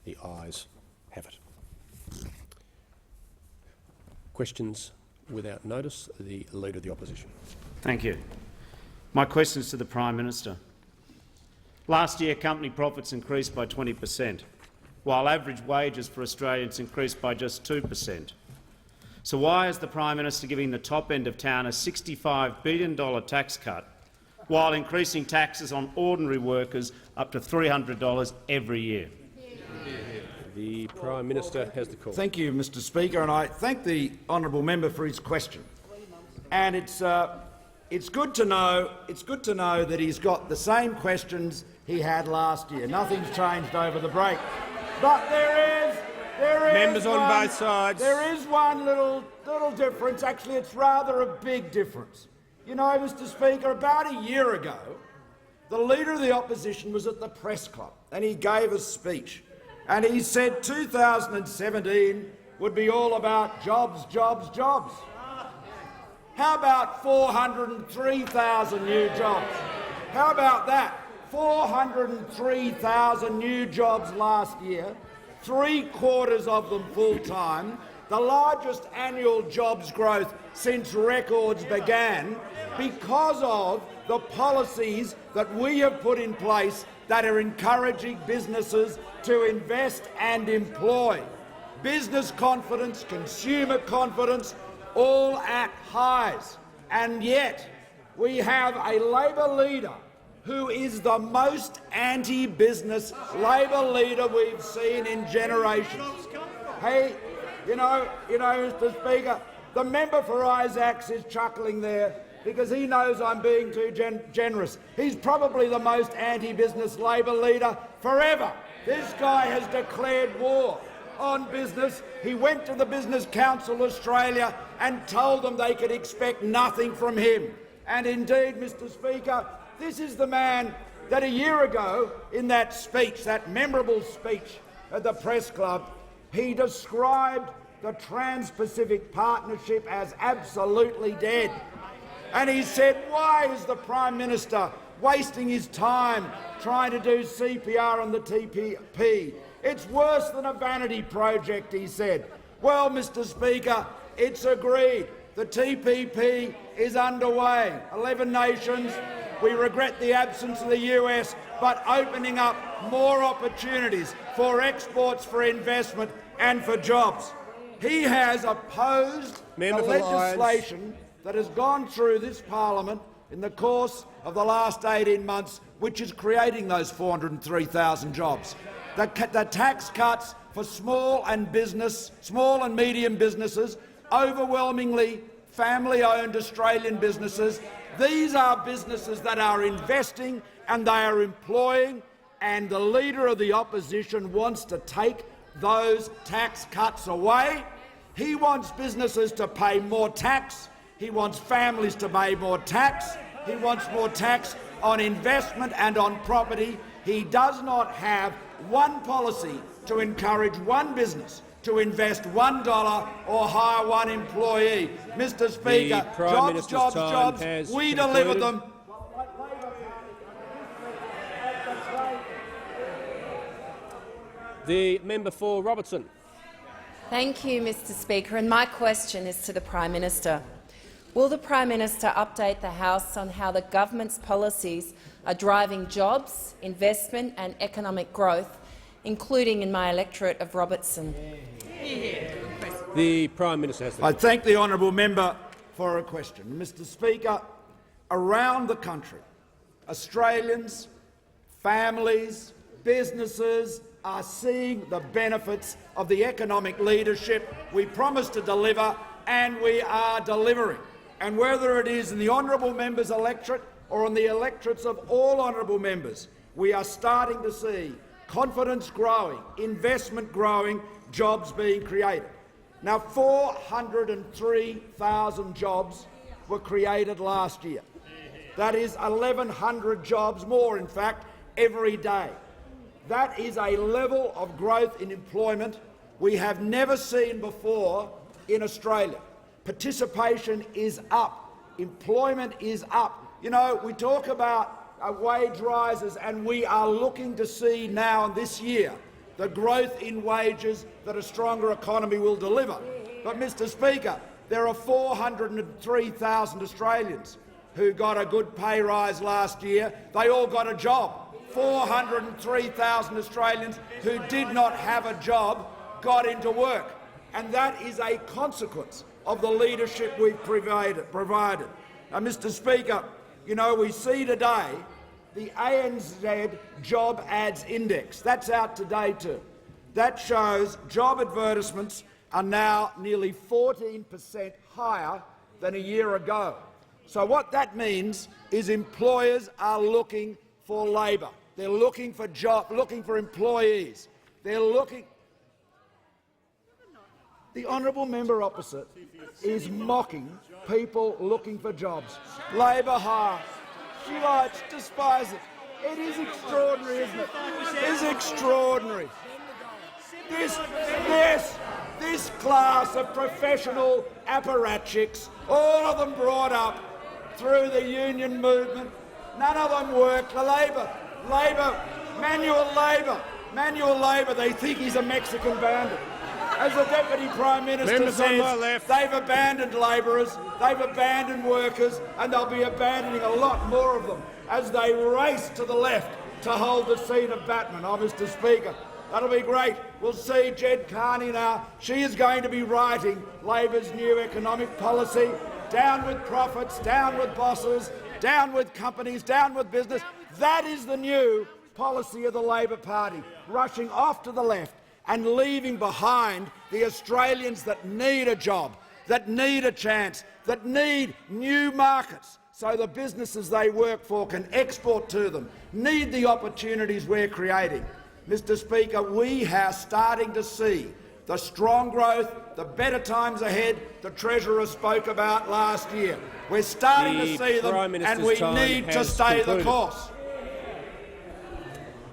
The ayes have it. Questions without notice. The Leader of the Opposition. Thank you. My question is to the Prime Minister. Last year, company profits increased by 20%, while average wages for Australians increased by just 2%. So why is the Prime Minister giving the top end of town a $65 billion tax cut, while increasing taxes on ordinary workers up to $300 every year? The Prime Minister has the call. Thank you, Mr Speaker, and I thank the honourable member for his question. And it's good to know that he's got the same questions he had last year. Nothing's changed over the break, but there is members on both sides. There is one little difference. Actually, it's rather a big difference. You know, Mr Speaker, about a year ago, the Leader of the Opposition was at the Press Club and he gave a speech. And he said 2017 would be all about jobs, jobs, jobs. How about 403,000 new jobs? How about that? 403,000 new jobs last year, 3/4 of them full-time, the largest annual jobs growth since records began, because of the policies that we have put in place that are encouraging businesses to invest and employ. Business confidence, consumer confidence, all at highs. And yet we have a Labor leader who is the most anti-business Labor leader we've seen in generations. Hey, you know, Mr Speaker, the member for Isaacs is chuckling there because he knows I'm being too generous. He's probably the most anti-business Labor leader forever. This guy has declared war on business. He went to the Business Council Australia and told them they could expect nothing from him. And indeed, Mr Speaker, this is the man that a year ago, in that speech, that memorable speech at the Press Club, he described the Trans-Pacific Partnership as absolutely dead. And he said, why is the Prime Minister wasting his time trying to do CPR on the TPP? It's worse than a vanity project, he said. Well, Mr Speaker, it's agreed. The TPP is underway. 11 nations. We regret the absence of the US, but opening up more opportunities for exports, for investment and for jobs. He has opposed the legislation that has gone through this parliament in the course of the last 18 months, which is creating those 403,000 jobs. The tax cuts for small and medium businesses, overwhelmingly family-owned Australian businesses. These are businesses that are investing and they are employing, and the Leader of the Opposition wants to take those tax cuts away. He wants businesses to pay more tax. He wants families to pay more tax. He wants more tax on investment and on property. He does not have one policy to encourage one business to invest $1 or hire one employee. Mr Speaker, jobs, jobs, jobs, we deliver them. The member for Robertson. Thank you, Mr Speaker, and my question is to the Prime Minister. Will the Prime Minister update the House on how the government's policies are driving jobs, investment and economic growth, including in my electorate of Robertson? The Prime Minister has the I thank the honourable member for her question. Mr Speaker, around the country, Australians, families, businesses are seeing the benefits of the economic leadership we promised to deliver, and we are delivering. And whether it is in the honourable member's electorate or in the electorates of all honourable members, we are starting to see confidence growing, investment growing, jobs being created. Now, 403,000 jobs were created last year. That is 1,100 jobs more, in fact, every day. That is a level of growth in employment we have never seen before in Australia. Participation is up. Employment is up. You know, we talk about wage rises, and we are looking to see now this year the growth in wages that a stronger economy will deliver. But, Mr Speaker, there are 403,000 Australians who got a good pay rise last year. They all got a job. 403,000 Australians who did not have a job got into work, and that is a consequence of the leadership we've provided. Mr Speaker, you know, we see today the ANZ Job Ads Index. That's out today too. That shows job advertisements are now nearly 14% higher than a year ago. So what that means is employers are looking for labour. They're looking for employees. They're looking. The honourable member opposite is mocking people looking for jobs. Labour hire. She likes, despises it. It is extraordinary, isn't it? It is extraordinary. This class of professional apparatchiks, all of them brought up through the union movement, none of them work. The manual labour, they think he's a Mexican bandit. As the Deputy Prime Minister says, they've abandoned labourers, they've abandoned workers, and they'll be abandoning a lot more of them as they race to the left to hold the seat of Batman. Oh, Mr Speaker, that'll be great. We'll see Jed Carney now. She is going to be writing Labor's new economic policy. Down with profits, down with bosses, down with companies, down with business. That is the new policy of the Labor Party, rushing off to the left and leaving behind the Australians that need a job, that need a chance, that need new markets so the businesses they work for can export to them, need the opportunities we're creating. Mr Speaker, we are starting to see the strong growth, the better times ahead the Treasurer spoke about last year. We're starting to see them, and we need to stay the course.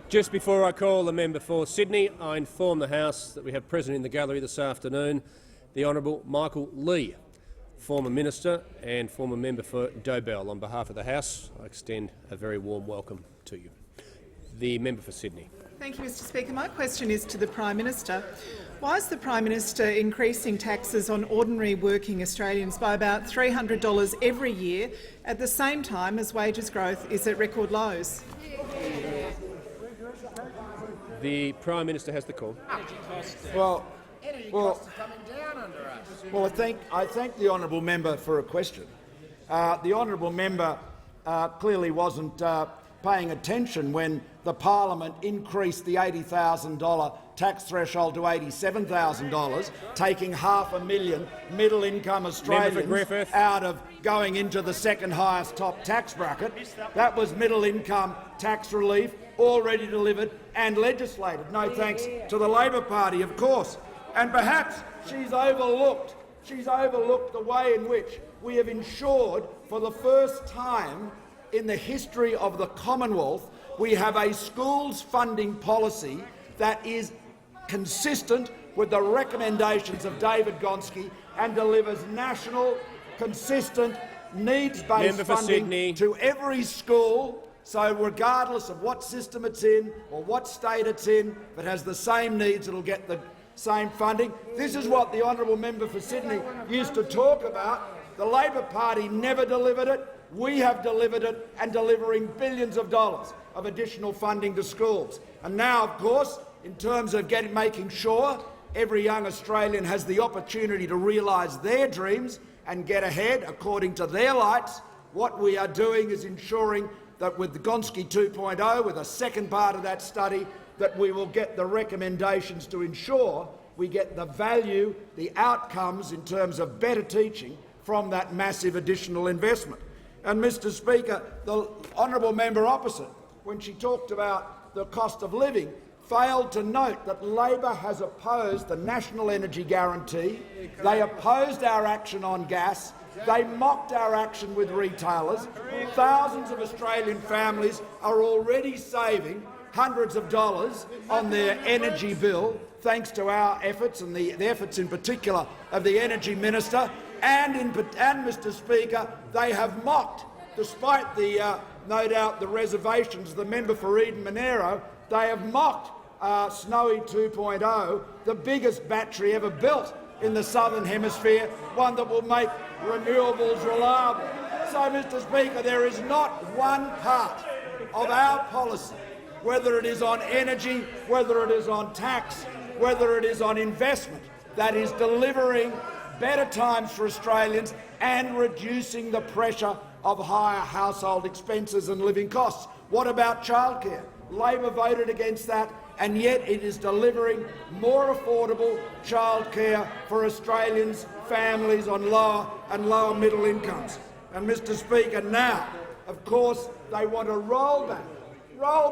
Just before I call the member for Sydney, I inform the House that we have present in the gallery this afternoon the Honourable Michael Lee, former Minister and former member for Dobell. On behalf of the House, I extend a very warm welcome to you. The member for Sydney. Thank you, Mr Speaker. My question is to the Prime Minister. Why is the Prime Minister increasing taxes on ordinary working Australians by about $300 every year at the same time as wages growth is at record lows? The Prime Minister has the call. Well, I thank the honourable member for a question. The honourable member clearly wasn't paying attention when the parliament increased the $80,000 tax threshold to $87,000, taking 500,000 middle-income Australians out of going into the second highest top tax bracket. That was middle-income tax relief, already delivered and legislated. No thanks to the Labor Party, of course. And perhaps she's overlooked the way in which we have ensured for the first time in the history of the Commonwealth we have a schools funding policy that is consistent with the recommendations of David Gonski and delivers national, consistent, needs-based funding to every school. So regardless of what system it's in or what state it's in, if it has the same needs, it'll get the same funding. This is what the honourable member for Sydney used to talk about. The Labor Party never delivered it. We have delivered it, and delivering billions of dollars of additional funding to schools. And now, of course, in terms of making sure every young Australian has the opportunity to realise their dreams and get ahead according to their lights, what we are doing is ensuring that with the Gonski 2.0, with a second part of that study, that we will get the recommendations to ensure we get the value, the outcomes in terms of better teaching from that massive additional investment. And, Mr Speaker, the honourable member opposite, when she talked about the cost of living, failed to note that Labor has opposed the National Energy Guarantee. They opposed our action on gas. They mocked our action with retailers. Thousands of Australian families are already saving hundreds of dollars on their energy bill, thanks to our efforts and the efforts in particular of the Energy Minister. And, Mr Speaker, they have mocked, despite the, no doubt, the reservations of the member for Eden Monaro, they have mocked Snowy 2.0, the biggest battery ever built in the Southern Hemisphere, one that will make renewables reliable. So, Mr Speaker, there is not one part of our policy, whether it is on energy, whether it is on tax, whether it is on investment, that is delivering better times for Australians and reducing the pressure of higher household expenses and living costs. What about childcare? Labor voted against that, and yet it is delivering more affordable childcare for Australians, families on lower and lower middle incomes. And, Mr Speaker, now, of course, they want to roll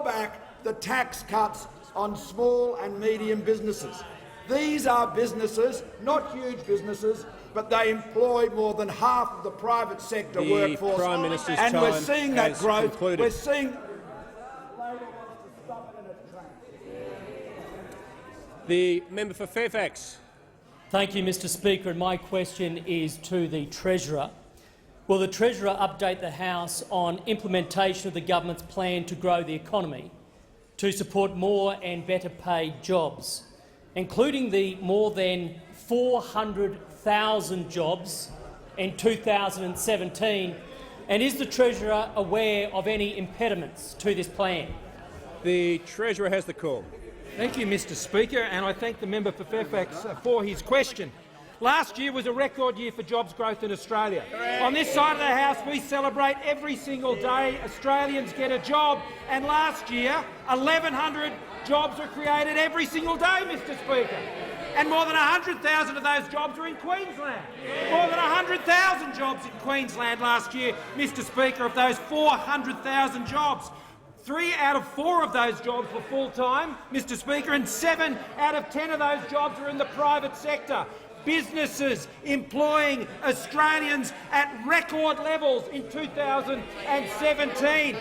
back the tax cuts on small and medium businesses. These are businesses, not huge businesses, but they employ more than half of the private sector workforce. Prime Minister's and time we're seeing that has growth. concluded. We're seeing The member for Fairfax. Thank you, Mr Speaker, and my question is to the Treasurer. Will the Treasurer update the House on implementation of the government's plan to grow the economy to support more and better paid jobs, including the more than 400,000 jobs in 2017, and is the Treasurer aware of any impediments to this plan? The Treasurer has the call. Thank you, Mr Speaker, and I thank the member for Fairfax for his question. Last year was a record year for jobs growth in Australia. On this side of the House, we celebrate every single day Australians get a job, and last year 1,100 jobs were created every single day, Mr Speaker. And more than 100,000 of those jobs were in Queensland. More than 100,000 jobs in Queensland last year, Mr Speaker, of those 400,000 jobs. 3 out of 4 of those jobs were full-time, Mr Speaker, and 7 out of 10 of those jobs were in the private sector. Businesses employing Australians at record levels in 2017.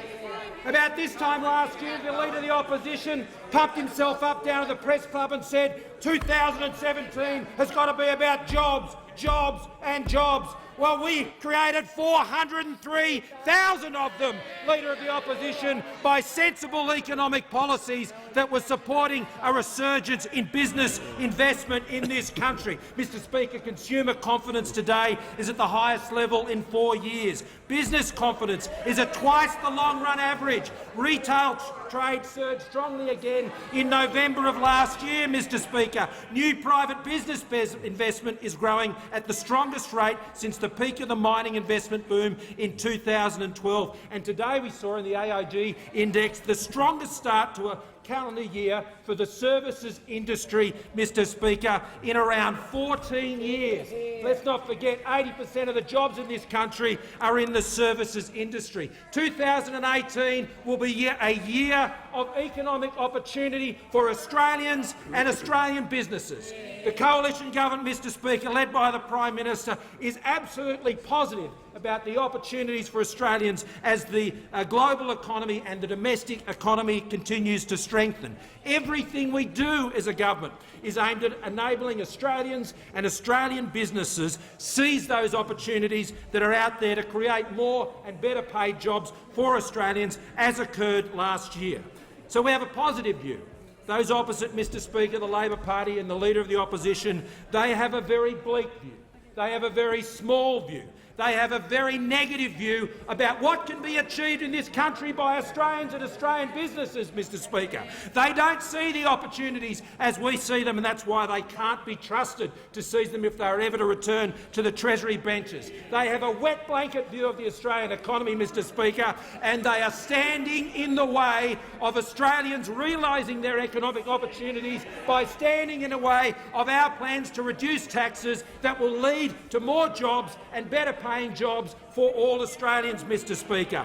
About this time last year, the Leader of the Opposition pumped himself up down to the press club and said 2017 has got to be about jobs, jobs and jobs. Well, we created 403,000 of them, Leader of the Opposition, by sensible economic policies that were supporting a resurgence in business investment in this country. Mr Speaker, consumer confidence today is at the highest level in 4 years. Business confidence is at twice the long-run average. Retail trade surged strongly again in November of last year, Mr Speaker. New private business investment is growing at the strongest rate since the peak of the mining investment boom in 2012. And today we saw in the AIG index the strongest start to a calendar year for the services industry, Mr Speaker, in around 14 years. Let's not forget 80% of the jobs in this country are in the services industry. 2018 will be a year of economic opportunity for Australians and Australian businesses. The coalition government, Mr Speaker, led by the Prime Minister, is absolutely positive about the opportunities for Australians as the global economy and the domestic economy continues to strengthen. Everything we do as a government is aimed at enabling Australians and Australian businesses seize those opportunities that are out there to create more and better paid jobs for Australians, as occurred last year. So we have a positive view. Those opposite, Mr Speaker, the Labor Party and the Leader of the Opposition, they have a very bleak view. They have a very small view. They have a very negative view about what can be achieved in this country by Australians and Australian businesses, Mr Speaker. They don't see the opportunities as we see them, and that's why they can't be trusted to seize them if they are ever to return to the Treasury benches. They have a wet blanket view of the Australian economy, Mr Speaker, and they are standing in the way of Australians realising their economic opportunities by standing in the way of our plans to reduce taxes that will lead to more jobs and better paying jobs for all Australians, Mr Speaker.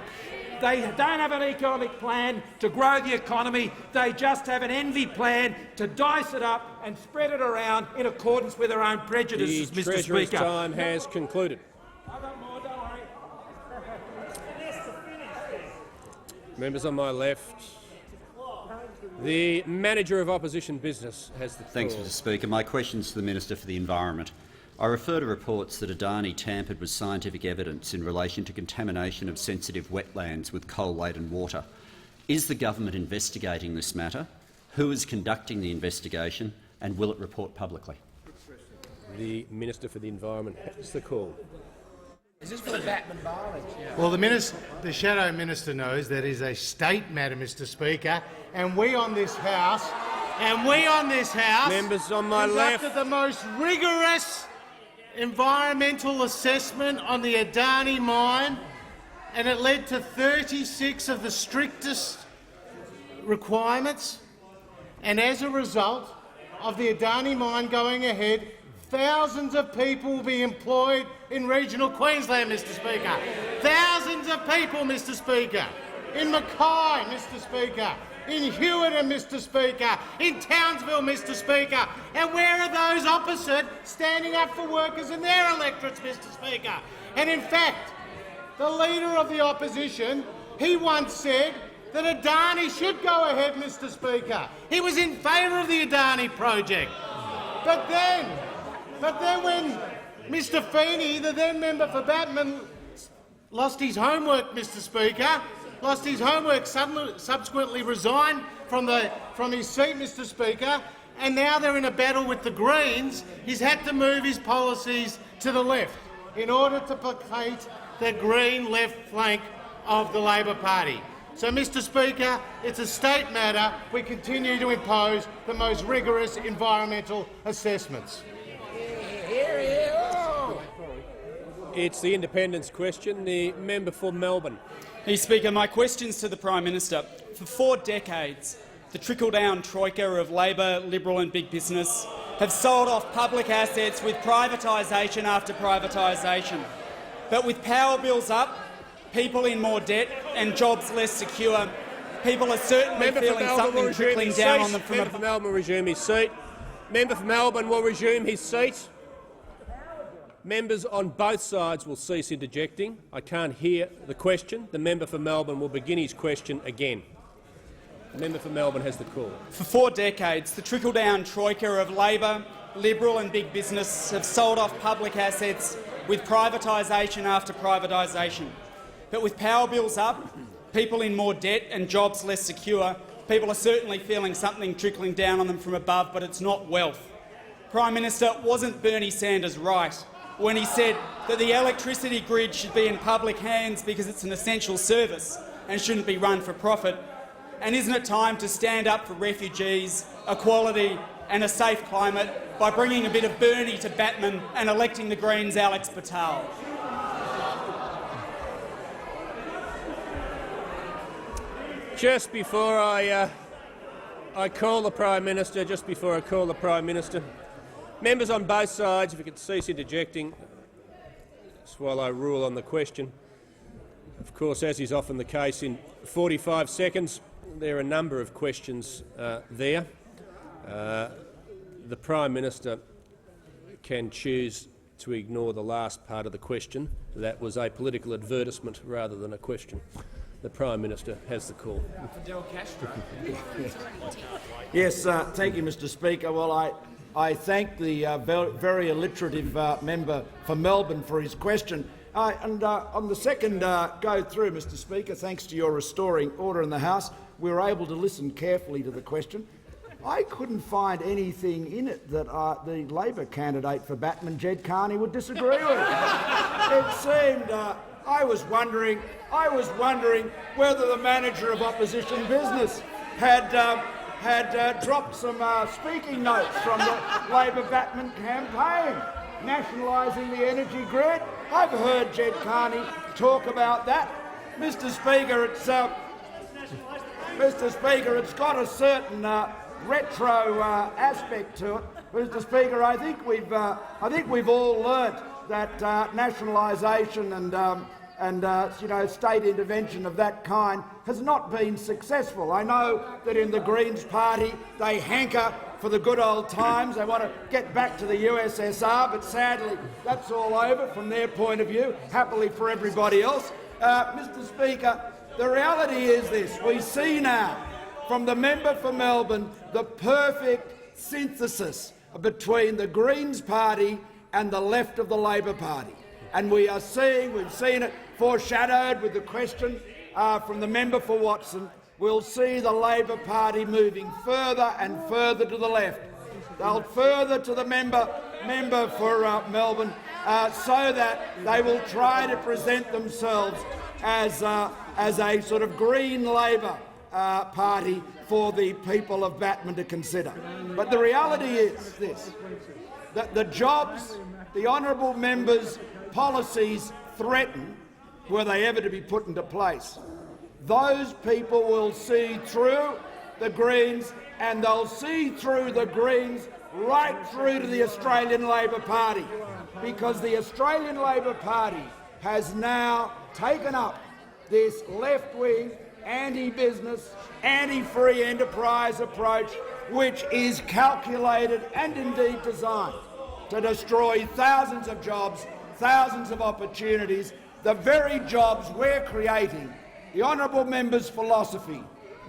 They don't have an economic plan to grow the economy. They just have an envy plan to dice it up and spread it around in accordance with their own prejudices, The Mr Treasurer's Speaker. time has concluded. I've got more, don't worry. Members on my left. The Manager of Opposition Business has the floor. Thanks, Mr Speaker. My question is to the Minister for the Environment. I refer to reports that Adani tampered with scientific evidence in relation to contamination of sensitive wetlands with coal-laden water. Is the government investigating this matter, Who is conducting the investigation, and will it report publicly? The Minister for the Environment has the call. Is this for the Batman by-election? Well, the Shadow Minister knows that is a state matter, Mr Speaker, and we on this House Members on my conducted left. the most rigorous environmental assessment on the Adani mine, and it led to 36 of the strictest requirements. And as a result of the Adani mine going ahead, thousands of people will be employed in regional Queensland, Mr Speaker. Thousands of people, Mr Speaker. In Mackay, Mr Speaker. In Hewitt, Mr Speaker. In Townsville, Mr Speaker. And where are those opposite standing up for workers and their electorates, Mr Speaker? And in fact, the Leader of the Opposition, he once said that Adani should go ahead, Mr Speaker. He was in favour of the Adani project. But then when Mr Feeney, the then member for Batman, lost his homework, Mr Speaker, subsequently resigned from his seat, Mr Speaker, and now they're in a battle with the Greens, he's had to move his policies to the left in order to placate the Green left flank of the Labor Party. So, Mr Speaker, it's a state matter. We continue to impose the most rigorous environmental assessments. It's the independence question. The member for Melbourne. Mr Speaker, my question's to the Prime Minister. For 4 decades, the trickle-down troika of Labor, Liberal and big business have sold off public assets with privatisation after privatisation. But with power bills up, people in more debt and jobs less secure, people are certainly feeling something trickling down on them from Member for Melbourne will resume his seat. Member for Melbourne will resume his seat. Members on both sides will cease interjecting. I can't hear the question. The member for Melbourne will begin his question again. The member for Melbourne has the call. For 4 decades, the trickle-down troika of Labor, Liberal and big business have sold off public assets with privatisation after privatisation. But with power bills up, people in more debt and jobs less secure, people are certainly feeling something trickling down on them from above, but it's not wealth. Prime Minister, wasn't Bernie Sanders right when he said that the electricity grid should be in public hands because it's an essential service and shouldn't be run for profit? And isn't it time to stand up for refugees, equality and a safe climate by bringing a bit of Bernie to Batman and electing the Greens' Alex Patel? Just before I call the Prime Minister, members on both sides, if you could cease interjecting, just while I rule on the question. Of course, as is often the case, in 45 seconds there are a number of questions there. The Prime Minister can choose to ignore the last part of the question. That was a political advertisement rather than a question. The Prime Minister has the call. Fidel Castro. Yes, thank you, Mr Speaker. Well, I thank the very alliterative member for Melbourne for his question. On the second go through, Mr Speaker, thanks to your restoring order in the House, we were able to listen carefully to the question. I couldn't find anything in it that the Labor candidate for Batman, Jed Carney, would disagree with. It seemed I was wondering whether the manager of opposition business had dropped some speaking notes from the Labor Batman campaign, nationalising the energy grid. I've heard Jed Carney talk about that. Mr Speaker, it's got a certain retro aspect to it. Mr Speaker, I think we've all learnt that nationalisation and state intervention of that kind has not been successful. I know that in the Greens party they hanker for the good old times. They want to get back to the USSR, but sadly that's all over from their point of view, happily for everybody else. Mr Speaker, the reality is this. We see now from the member for Melbourne the perfect synthesis between the Greens party and the left of the Labor Party. And we've seen it foreshadowed with the question from the member for Watson. will see the Labor Party moving further and further to the left. They'll further to the member for Melbourne, so that they will try to present themselves as a sort of green Labor party for the people of Batman to consider. But the reality is this, that the jobs the honourable member's policies threaten, were they ever to be put into place, those people will see through the Greens, and they'll see through the Greens right through to the Australian Labor Party, because the Australian Labor Party has now taken up this left-wing, anti-business, anti-free enterprise approach, which is calculated and indeed designed to destroy thousands of jobs, thousands of opportunities, the very jobs we're creating. The honourable member's philosophy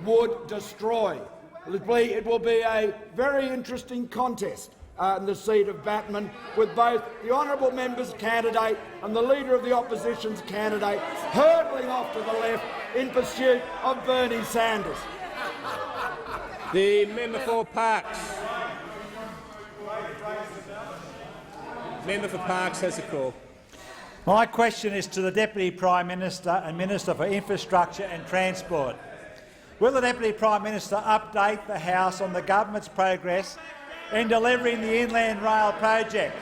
would destroy. It will be a very interesting contest in the seat of Batman, with both the honourable member's candidate and the Leader of the Opposition's candidate hurtling off to the left in pursuit of Bernie Sanders. The member for Parkes. Member for Parkes has a call. My question is to the Deputy Prime Minister and Minister for Infrastructure and Transport. Will the Deputy Prime Minister update the House on the government's progress in delivering the Inland Rail project?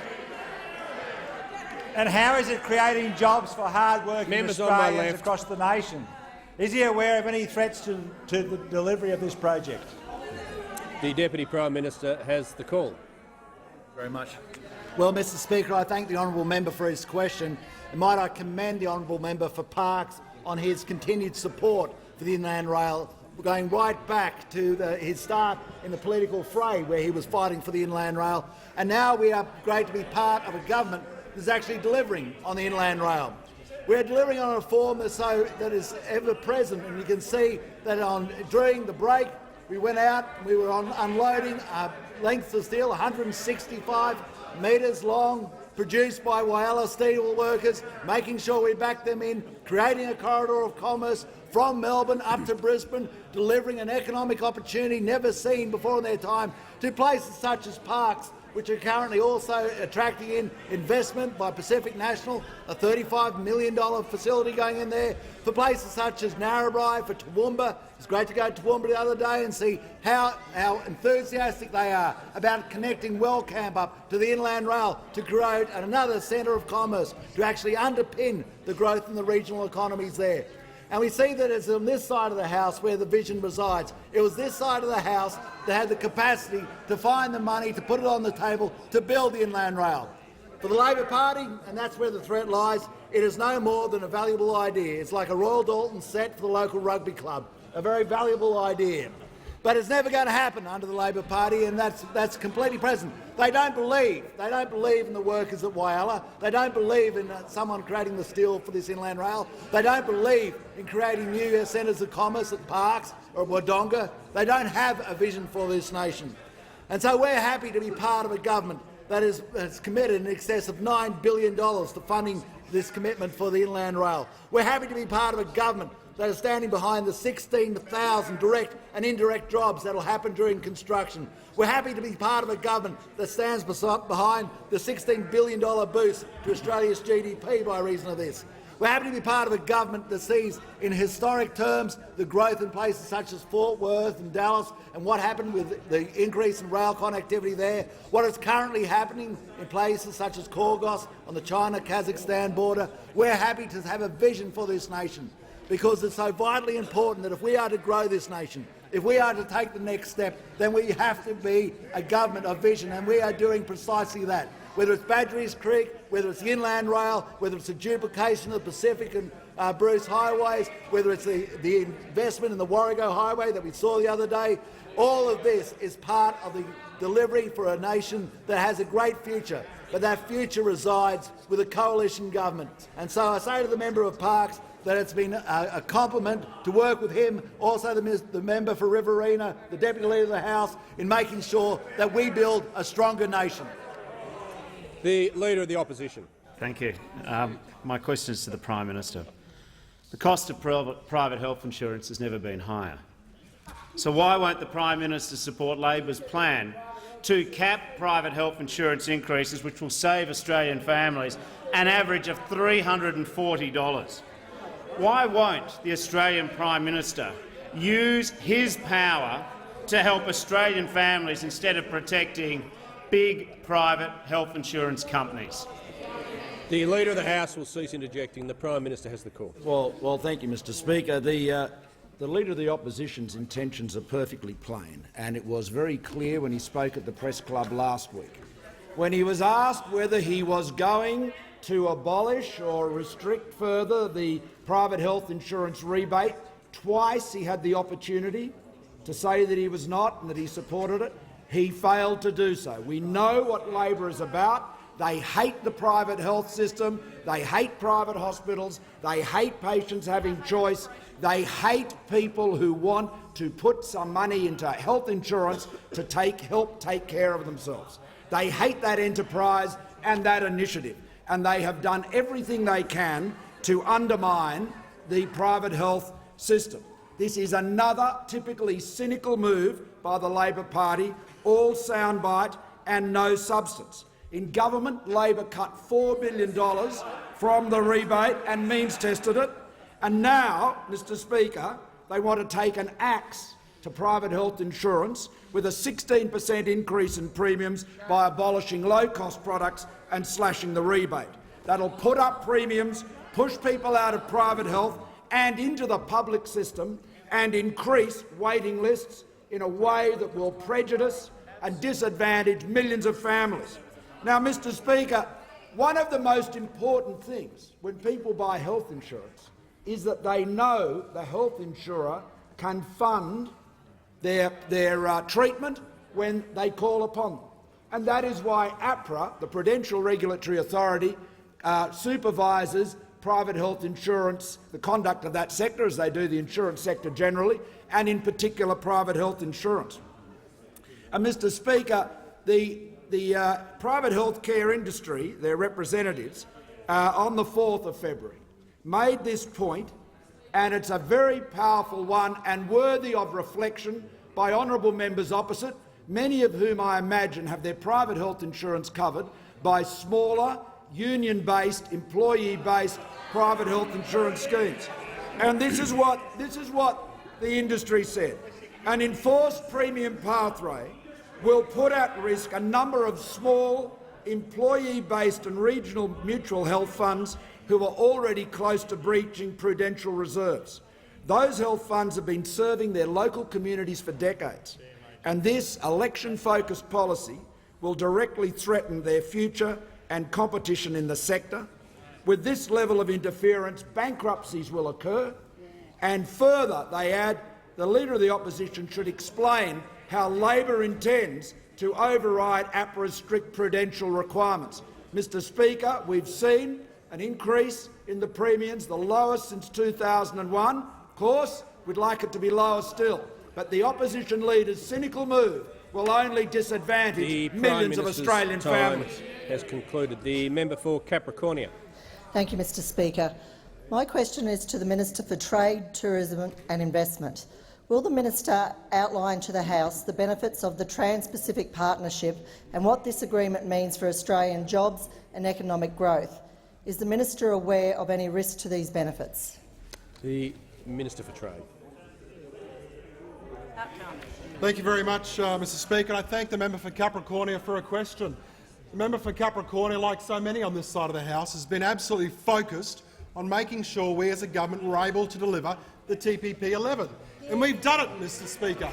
And how is it creating jobs for hard-working Australians across the nation? Is he aware of any threats to the delivery of this project? The Deputy Prime Minister has the call. Very much. Well, Mr Speaker, I thank the honourable member for his question, and might I commend the honourable member for Parkes on his continued support for the Inland Rail, going right back to his start in the political fray where he was fighting for the Inland Rail, and now we are great to be part of a government that is actually delivering on the Inland Rail. We're delivering on a reform that is ever present, and you can see that during the break we went out and we were unloading lengths of steel 165 metres long, produced by Whyalla steel workers, making sure we back them in, creating a corridor of commerce from Melbourne up to Brisbane, delivering an economic opportunity never seen before in their time to places such as Parkes, which are currently also attracting in investment by Pacific National, a $35 million facility going in there, for places such as Narrabri, for Toowoomba. It's great to go to Toowoomba the other day and see how enthusiastic they are about connecting Wellcamp up to the Inland Rail to create another centre of commerce to actually underpin the growth in the regional economies there. And we see that it's on this side of the House where the vision resides. It was this side of the House that had the capacity to find the money, to put it on the table, to build the Inland Rail. For the Labor Party, and that's where the threat lies, it is no more than a valuable idea. It's like a Royal Dalton set for the local rugby club, a very valuable idea. But it's never going to happen under the Labor Party, and that's completely present. They don't believe in the workers at Whyalla. They don't believe in someone creating the steel for this Inland Rail. They don't believe in creating new centres of commerce at Parkes or at Wodonga. They don't have a vision for this nation. And so we're happy to be part of a government that has committed in excess of $9 billion to funding this commitment for the Inland Rail. We're happy to be part of a government that is standing behind the 16,000 direct and indirect jobs that will happen during construction. We're happy to be part of a government that stands behind the $16 billion boost to Australia's GDP by reason of this. We're happy to be part of a government that sees, in historic terms, the growth in places such as Fort Worth and Dallas, and what happened with the increase in rail connectivity there, what is currently happening in places such as Korgos on the China-Kazakhstan border. We're happy to have a vision for this nation, because it's so vitally important that if we are to grow this nation, if we are to take the next step, then we have to be a government of vision, and we are doing precisely that. Whether it's Badgerys Creek, whether it's the Inland Rail, whether it's the duplication of the Pacific and Bruce highways, whether it's the investment in the Warrego Highway that we saw the other day, all of this is part of the delivery for a nation that has a great future, but that future resides with a coalition government. And so I say to the member of Parkes that it's been a compliment to work with him, also the member for Riverina, the Deputy Leader of the House, in making sure that we build a stronger nation. The Leader of the Opposition. Thank you. My question is to the Prime Minister. The cost of private health insurance has never been higher. So why won't the Prime Minister support Labor's plan to cap private health insurance increases, which will save Australian families an average of $340? Why won't the Australian Prime Minister use his power to help Australian families instead of protecting big private health insurance companies? The Leader of the House will cease interjecting. The Prime Minister has the call. Well, thank you, Mr. Speaker. The Leader of the Opposition's intentions are perfectly plain, and it was very clear when he spoke at the Press Club last week. When he was asked whether he was going to abolish or restrict further the private health insurance rebate, twice he had the opportunity to say that he was not and that he supported it. He failed to do so. We know what Labor is about. They hate the private health system. They hate private hospitals. They hate patients having choice. They hate people who want to put some money into health insurance to help take care of themselves. They hate that enterprise and that initiative, and they have done everything they can to undermine the private health system. This is another typically cynical move by the Labor Party, all soundbite and no substance. In government, Labor cut $4 billion from the rebate and means-tested it. And now, Mr. Speaker, they want to take an axe to private health insurance with a 16% increase in premiums by abolishing low-cost products and slashing the rebate. That'll put up premiums, push people out of private health and into the public system, and increase waiting lists in a way that will prejudice and disadvantage millions of families. Now, Mr. Speaker, one of the most important things when people buy health insurance is that they know the health insurer can fund their treatment when they call upon them. And that is why APRA, the Prudential Regulatory Authority, supervises private health insurance, the conduct of that sector, as they do the insurance sector generally, and in particular private health insurance. And Mr. Speaker, the private health care industry, their representatives, on the 4th of February, made this point, and it's a very powerful one and worthy of reflection by honourable members opposite, many of whom I imagine have their private health insurance covered by smaller, union-based, employee-based private health insurance schemes. And this is what the industry said. An enforced premium pathway will put at risk a number of small, employee-based and regional mutual health funds who are already close to breaching prudential reserves. Those health funds have been serving their local communities for decades, and this election-focused policy will directly threaten their future and competition in the sector. With this level of interference, bankruptcies will occur, and further, they add, the Leader of the Opposition should explain how Labor intends to override APRA's strict prudential requirements. Mr. Speaker, we've seen an increase in the premiums, the lowest since 2001. Of course, we'd like it to be lower still, but the opposition leader's cynical move will only disadvantage millions of Australian families. Has concluded. The member for Capricornia. Thank you, Mr. Speaker. My question is to the Minister for Trade, Tourism and Investment. Will the minister outline to the House the benefits of the Trans-Pacific Partnership and what this agreement means for Australian jobs and economic growth? Is the minister aware of any risk to these benefits? The Minister for Trade. Thank you very much, Mr. Speaker. I thank the member for Capricornia for a question. The member for Capricornia, like so many on this side of the House, has been absolutely focused on making sure we as a government were able to deliver the TPP-11. And we've done it, Mr. Speaker.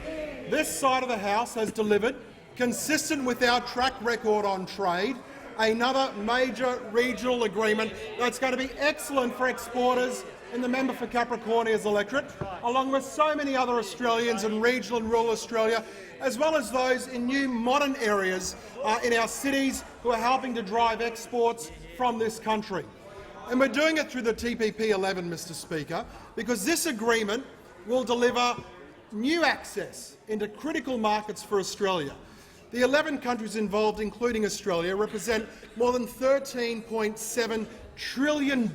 This side of the House has delivered, consistent with our track record on trade, another major regional agreement that's going to be excellent for exporters in the member for Capricornia's electorate, along with so many other Australians in regional and rural Australia, as well as those in new modern areas in our cities who are helping to drive exports from this country. And we're doing it through the TPP-11, Mr. Speaker, because this agreement will deliver new access into critical markets for Australia. The 11 countries involved, including Australia, represent more than $13.7 trillion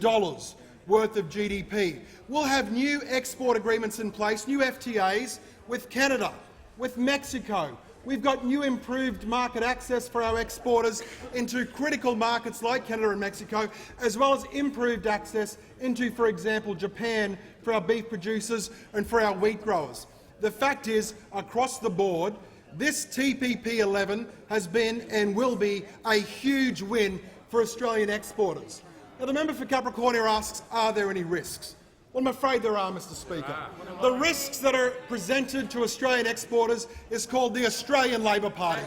worth of GDP. We'll have new export agreements in place, new FTAs with Canada, with Mexico. We've got new improved market access for our exporters into critical markets like Canada and Mexico, as well as improved access into, for example, Japan for our beef producers and for our wheat growers. The fact is, across the board, this TPP-11 has been and will be a huge win for Australian exporters. Now, the member for Capricornia asks, are there any risks? Well, I'm afraid there are, Mr Speaker. The risks that are presented to Australian exporters is called the Australian Labor Party.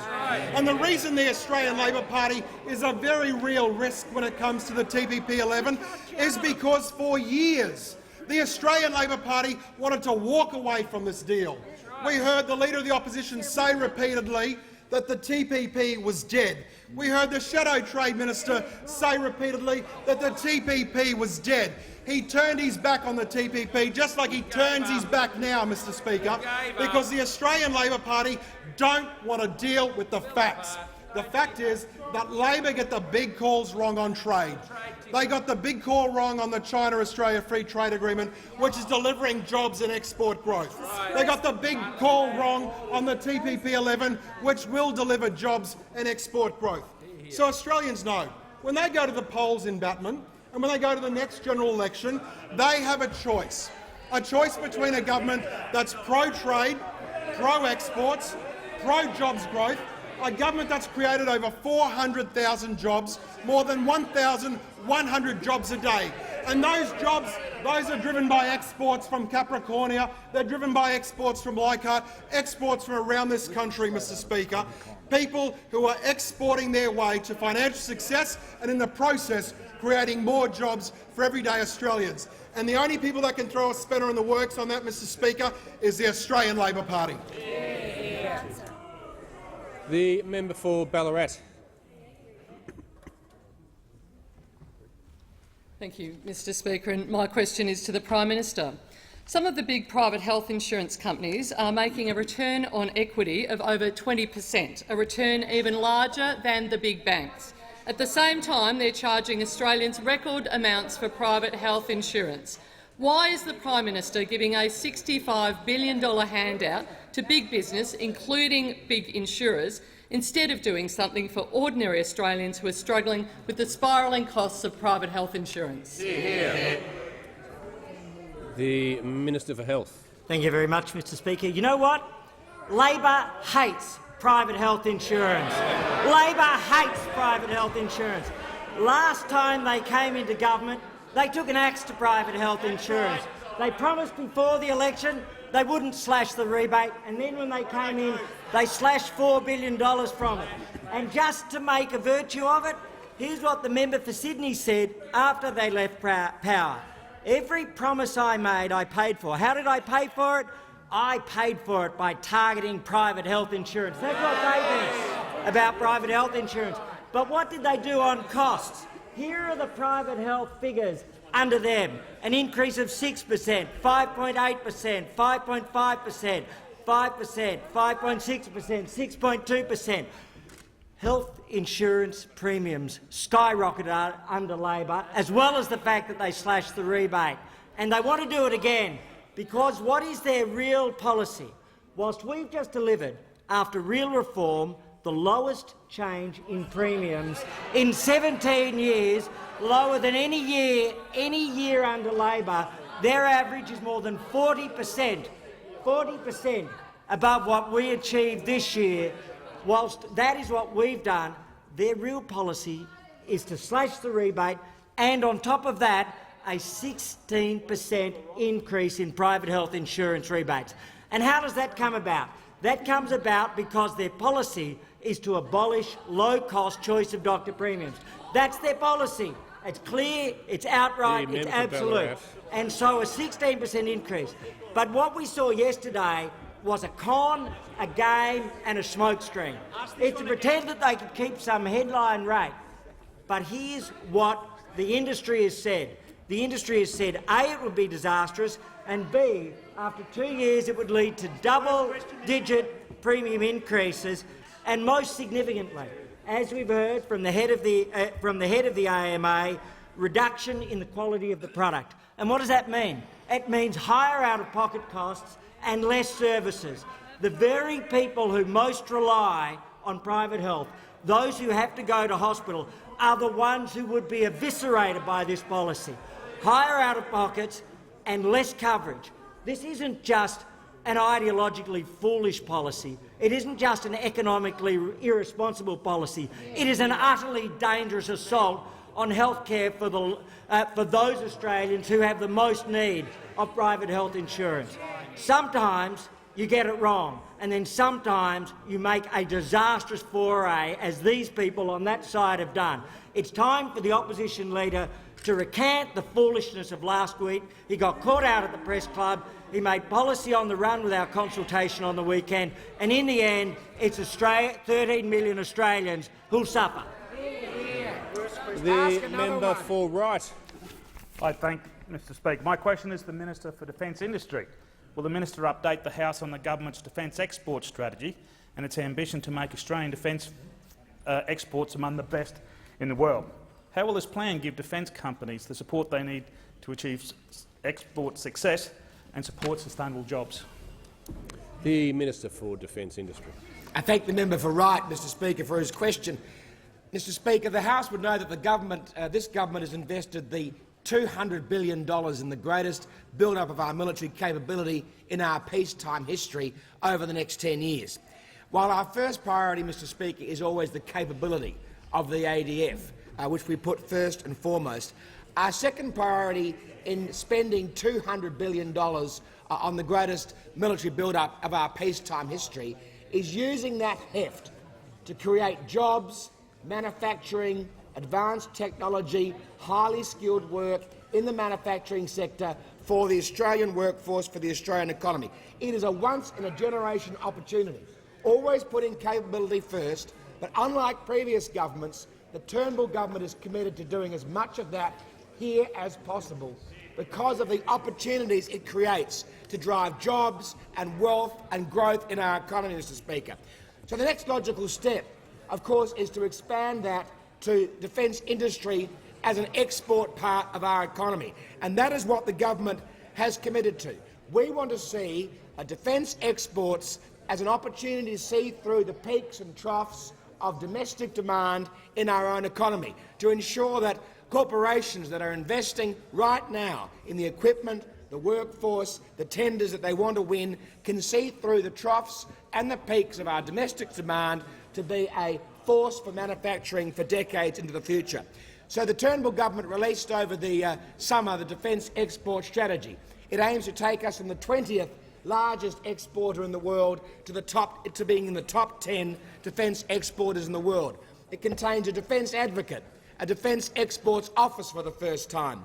And the reason the Australian Labor Party is a very real risk when it comes to the TPP-11 is because for years the Australian Labor Party wanted to walk away from this deal. We heard the Leader of the Opposition say repeatedly that the TPP was dead. We heard the Shadow Trade Minister say repeatedly that the TPP was dead. He turned his back on the TPP just like he turns his back now, Mr Speaker, because the Australian Labor Party don't want to deal with the facts. The fact is that Labor get the big calls wrong on trade. They got the big call wrong on the China-Australia Free Trade Agreement, which is delivering jobs and export growth. They got the big call wrong on the TPP-11, which will deliver jobs and export growth. So Australians know, when they go to the polls in Batman and when they go to the next general election, they have a choice between a government that's pro-trade, pro-exports, pro-jobs growth, a government that's created over 400,000 jobs, more than 1,100 jobs a day. And those jobs, those are driven by exports from Capricornia, they're driven by exports from Leichhardt, exports from around this country, Mr Speaker. People who are exporting their way to financial success and in the process creating more jobs for everyday Australians. And the only people that can throw a spanner in the works on that, Mr Speaker, is the Australian Labor Party. The member for Ballarat. Thank you, Mr Speaker. And my question is to the Prime Minister. Some of the big private health insurance companies are making a return on equity of over 20%, a return even larger than the big banks. At the same time, they're charging Australians record amounts for private health insurance. Why is the Prime Minister giving a $65 billion handout to big business, including big insurers, instead of doing something for ordinary Australians who are struggling with the spiralling costs of private health insurance? The Minister for Health. Thank you very much, Mr Speaker. You know what? Labor hates private health insurance. Labor hates private health insurance. Last time they came into government, they took an axe to private health insurance. They promised before the election they wouldn't slash the rebate, and then when they came in, they slashed $4 billion from it. And just to make a virtue of it, here's what the member for Sydney said after they left power. Every promise I made, I paid for. How did I pay for it? I paid for it by targeting private health insurance. That's what they think about private health insurance. But what did they do on costs? Here are the private health figures under them. An increase of 6%, 5.8%, 5.5%, 5%, 5.6%, 6.2%. Health insurance premiums skyrocketed under Labor, as well as the fact that they slashed the rebate. And they want to do it again, because what is their real policy? Whilst we've just delivered, after real reform, the lowest change in premiums in 17 years, lower than any year under Labor, their average is more than 40% above what we achieved this year. Whilst that is what we've done, their real policy is to slash the rebate and, on top of that, a 16% increase in private health insurance rebates. And how does that come about? That comes about because their policy is to abolish low-cost choice of doctor premiums. That's their policy. It's clear, it's outright, it's absolute. And so a 16% increase. But what we saw yesterday was a con, a game and a smokescreen. It's to pretend that they could keep some headline rate. But here's what the industry has said. The industry has said, A, it would be disastrous, and B, after 2 years it would lead to double-digit premium increases, and most significantly, as we've heard from the head of the AMA, reduction in the quality of the product. And what does that mean? It means higher out-of-pocket costs and less services. The very people who most rely on private health, those who have to go to hospital, are the ones who would be eviscerated by this policy. Higher out-of-pockets and less coverage. This isn't just an ideologically foolish policy. It isn't just an economically irresponsible policy. It is an utterly dangerous assault on health care for those Australians who have the most need of private health insurance. Sometimes you get it wrong, and then sometimes you make a disastrous foray, as these people on that side have done. It's time for the opposition leader to recant the foolishness of last week. He got caught out at the press club. He made policy on the run without consultation on the weekend, and in the end, it's 13 million Australians who'll suffer. The member for Wright. I thank Mr Speaker. My question is to the Minister for Defence Industry. Will the minister update the House on the government's defence export strategy and its ambition to make Australian defence exports among the best in the world? How will this plan give defence companies the support they need to achieve export success and support sustainable jobs? The Minister for Defence Industry. I thank the member for Wright, Mr Speaker, for his question. Mr Speaker, the House would know that the government, this government has invested the $200 billion in the greatest build-up of our military capability in our peacetime history over the next 10 years. While our first priority, Mr Speaker, is always the capability of the ADF, which we put first and foremost, our second priority in spending $200 billion on the greatest military build-up of our peacetime history is using that heft to create jobs, manufacturing, advanced technology, highly skilled work in the manufacturing sector for the Australian workforce, for the Australian economy. It is a once-in-a-generation opportunity, always putting capability first, but unlike previous governments, the Turnbull government is committed to doing as much of that here as possible because of the opportunities it creates to drive jobs and wealth and growth in our economy, Mr Speaker. So the next logical step, of course, is to expand that to defence industry as an export part of our economy, and that is what the government has committed to. We want to see defence exports as an opportunity to see through the peaks and troughs of domestic demand in our own economy, to ensure that corporations that are investing right now in the equipment, the workforce, the tenders that they want to win can see through the troughs and the peaks of our domestic demand to be a force for manufacturing for decades into the future. So the Turnbull government released over the summer the Defence Export Strategy. It aims to take us from the 20th largest exporter in the world to being in the top 10 defence exporters in the world. It contains a defence advocate, a defence exports office for the first time,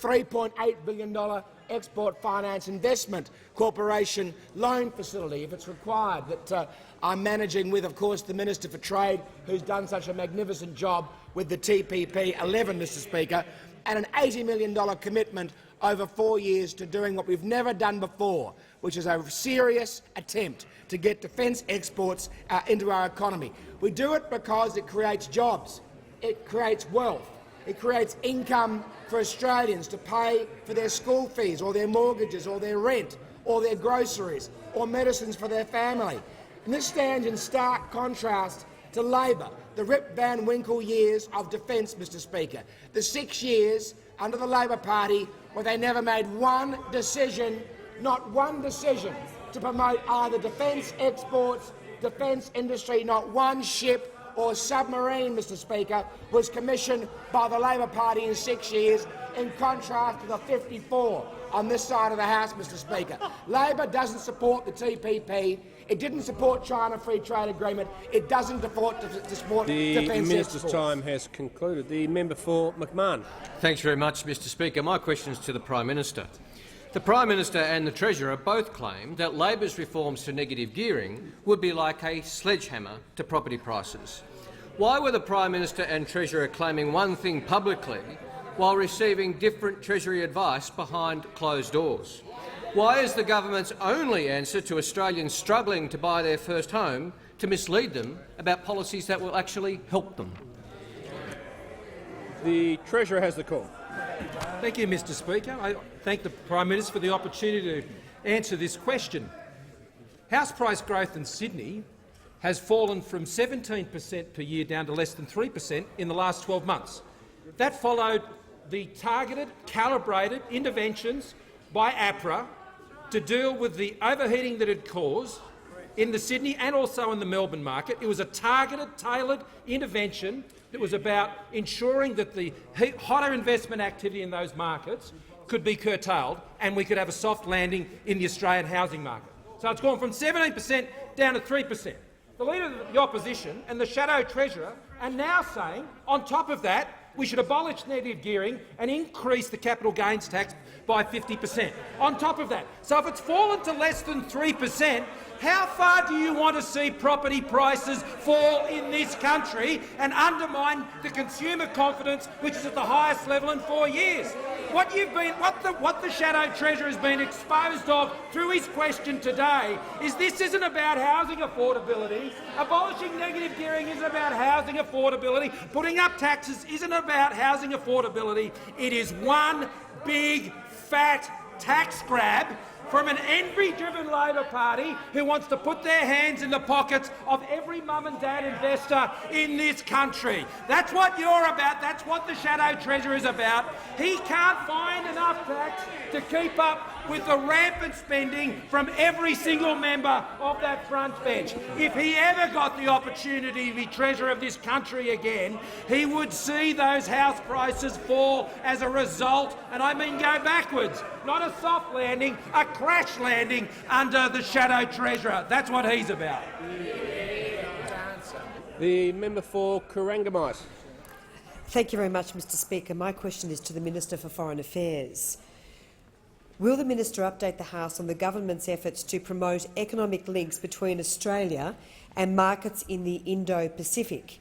$3.8 billion Export Finance Investment Corporation loan facility, if it's required, that I'm managing with, of course, the Minister for Trade, who's done such a magnificent job with the TPP 11, Mr Speaker, and an $80 million commitment over 4 years to doing what we've never done before, which is a serious attempt to get defence exports into our economy. We do it because it creates jobs, it creates wealth, it creates income for Australians to pay for their school fees or their mortgages or their rent or their groceries or medicines for their family. And this stands in stark contrast to Labor, the Rip Van Winkle years of defence, Mr Speaker, the 6 years under the Labor Party where they never made one decision, not one decision, to promote either defence exports, defence industry. Not one ship or submarine, Mr Speaker, was commissioned by the Labor Party in 6 years, in contrast to the 54 on this side of the House, Mr Speaker. Labor doesn't support the TPP. It didn't support China Free Trade Agreement. It doesn't support defence exports. The Minister's time has concluded. The member for McMahon. Thanks very much, Mr Speaker. My question is to the Prime Minister. The Prime Minister and the Treasurer both claimed that Labor's reforms to negative gearing would be like a sledgehammer to property prices. Why were the Prime Minister and Treasurer claiming one thing publicly while receiving different Treasury advice behind closed doors? Why is the government's only answer to Australians struggling to buy their first home to mislead them about policies that will actually help them? The Treasurer has the call. Thank you, Mr Speaker. I thank the Prime Minister for the opportunity to answer this question. House price growth in Sydney has fallen from 17% per year down to less than 3% in the last 12 months. That followed the targeted, calibrated interventions by APRA to deal with the overheating that had caused in the Sydney and also in the Melbourne market. It was a targeted, tailored intervention that was about ensuring that the hotter investment activity in those markets could be curtailed and we could have a soft landing in the Australian housing market. So it's gone from 17% down to 3%. The Leader of the Opposition and the Shadow Treasurer are now saying, on top of that, we should abolish negative gearing and increase the capital gains tax by 50%. On top of that. So if it's fallen to less than 3%, how far do you want to see property prices fall in this country and undermine the consumer confidence, which is at the highest level in 4 years? What the Shadow Treasurer has been exposed of through his question today is this isn't about housing affordability. Abolishing negative gearing isn't about housing affordability. Putting up taxes isn't about housing affordability. It is one big, fat tax grab from an envy-driven Labor Party who wants to put their hands in the pockets of every mum and dad investor in this country. That's what you're about. That's what the Shadow Treasurer is about. He can't find enough tax to keep up with the rampant spending from every single member of that front bench. If he ever got the opportunity to be Treasurer of this country again, he would see those house prices fall as a result, and I mean go backwards, not a soft landing, a crash landing under the Shadow Treasurer. That's what he's about. The member for Corangamite. Thank you very much, Mr Speaker. My question is to the Minister for Foreign Affairs. Will the minister update the House on the government's efforts to promote economic links between Australia and markets in the Indo-Pacific?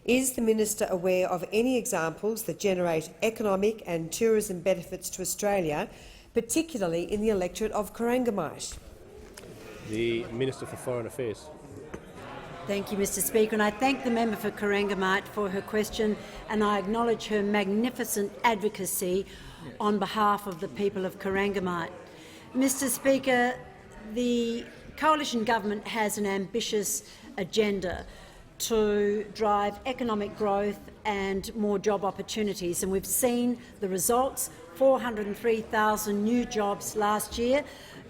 Is the minister aware of any examples that generate economic and tourism benefits to Australia, particularly in the electorate of Corangamite? The Minister for Foreign Affairs. Thank you, Mr Speaker, and I thank the member for Corangamite for her question, and I acknowledge her magnificent advocacy on behalf of the people of Corangamite. Mr Speaker, the coalition government has an ambitious agenda to drive economic growth and more job opportunities, and we've seen the results, 403,000 new jobs last year,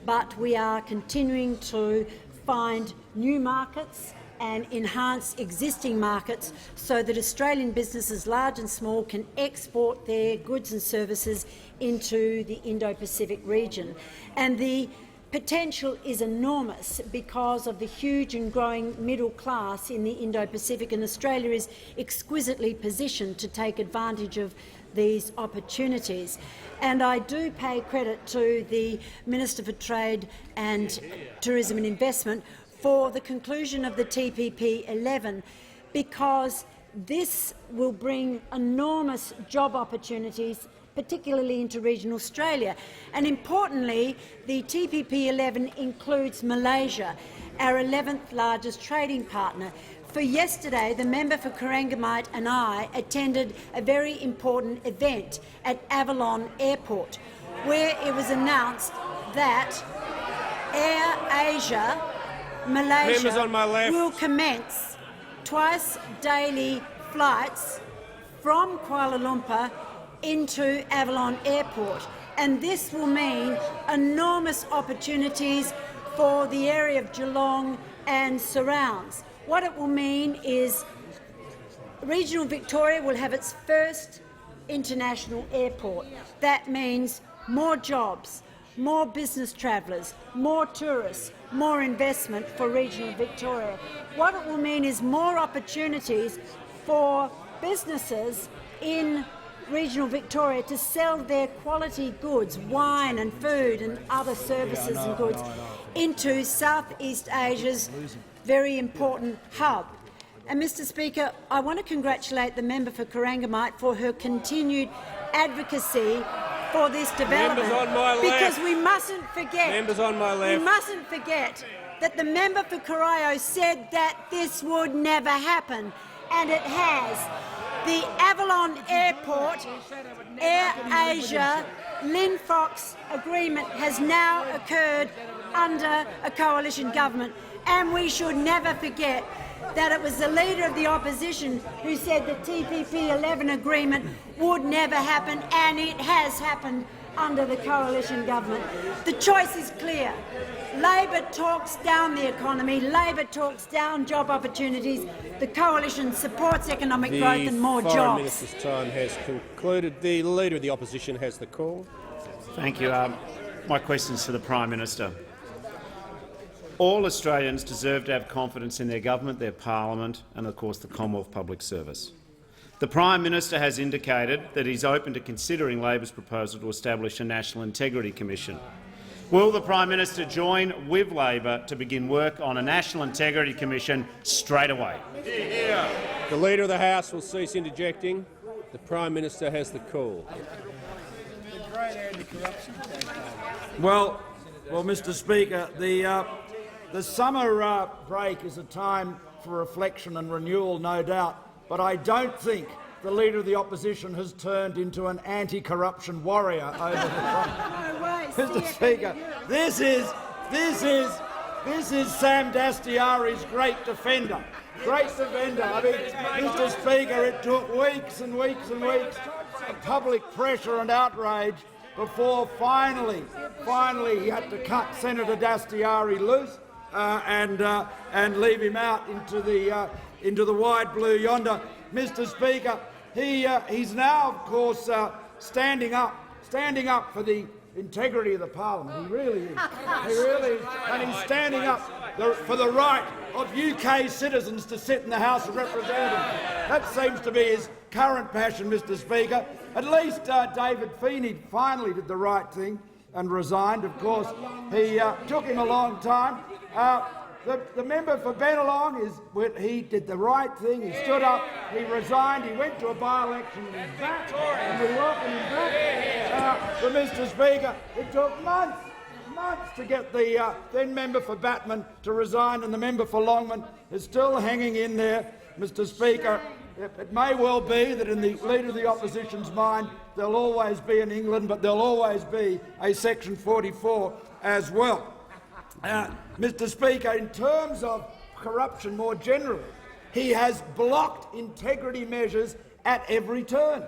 but we are continuing to find new markets and enhance existing markets so that Australian businesses, large and small, can export their goods and services into the Indo-Pacific region. And the potential is enormous because of the huge and growing middle class in the Indo-Pacific, and Australia is exquisitely positioned to take advantage of these opportunities. And I do pay credit to the Minister for Trade and Tourism and Investment for the conclusion of the TPP-11, because this will bring enormous job opportunities, particularly into regional Australia. And importantly, the TPP-11 includes Malaysia, our 11th largest trading partner. For yesterday, the member for Corangamite and I attended a very important event at Avalon Airport, where it was announced that Air Asia Malaysia will commence twice-daily flights from Kuala Lumpur into Avalon Airport, and this will mean enormous opportunities for the area of Geelong and surrounds. What it will mean is regional Victoria will have its first international airport. That means more jobs, more business travellers, more tourists, more investment for regional Victoria. What it will mean is more opportunities for businesses in regional Victoria to sell their quality goods, wine and food and other services and goods, into Southeast Asia's very important hub. And, Mr Speaker, I want to congratulate the member for Corangamite for her continued advocacy for this development, because we mustn't forget. Members on my left. We mustn't forget that the member for Corio said that this would never happen, and it has. The Avalon Airport, Air Asia, Linfox agreement has now occurred under a coalition government, and we should never forget that it was the Leader of the Opposition who said the TPP-11 agreement would never happen, and it has happened under the coalition government. The choice is clear. Labor talks down the economy, Labor talks down job opportunities, the coalition supports economic growth and more The Foreign jobs. Minister's time has concluded. The Leader of the Opposition has the call. Thank you. My question is to the Prime Minister. All Australians deserve to have confidence in their government, their parliament and, of course, the Commonwealth Public Service. The Prime Minister has indicated that he's open to considering Labor's proposal to establish a National Integrity Commission. Will the Prime Minister join with Labor to begin work on a National Integrity Commission straight away? The Leader of the House will cease interjecting. The Prime Minister has the call. Well, Mr. Speaker, the summer break is a time for reflection and renewal, no doubt, but I don't think the Leader of the Opposition has turned into an anti-corruption warrior over the front. Mr. Speaker, this is Sam Dastyari's great defender. Great defender. I mean, Mr. Speaker, it took weeks and weeks and weeks of public pressure and outrage before finally he had to cut Senator Dastyari loose and leave him out into the wide blue yonder. Mr. Speaker, he's now, of course, standing up for the integrity of the parliament. He really is. He really is, and he's standing up for the right of UK citizens to sit in the House of Representatives. That seems to be his current passion, Mr. Speaker. At least David Feeney finally did the right thing and resigned. Of course, he took him a long time. The member for Bennelong he did the right thing. He stood up, he resigned, he went to a by-election and he's back, and we welcome him back. But Mr. Speaker, it took months to get the then member for Batman to resign, and the member for Longman is still hanging in there. Mr. Speaker, it may well be that in the Leader of the Opposition's mind there'll always be an England, but there'll always be a Section 44 as well. Mr. Speaker, in terms of corruption more generally, he has blocked integrity measures at every turn.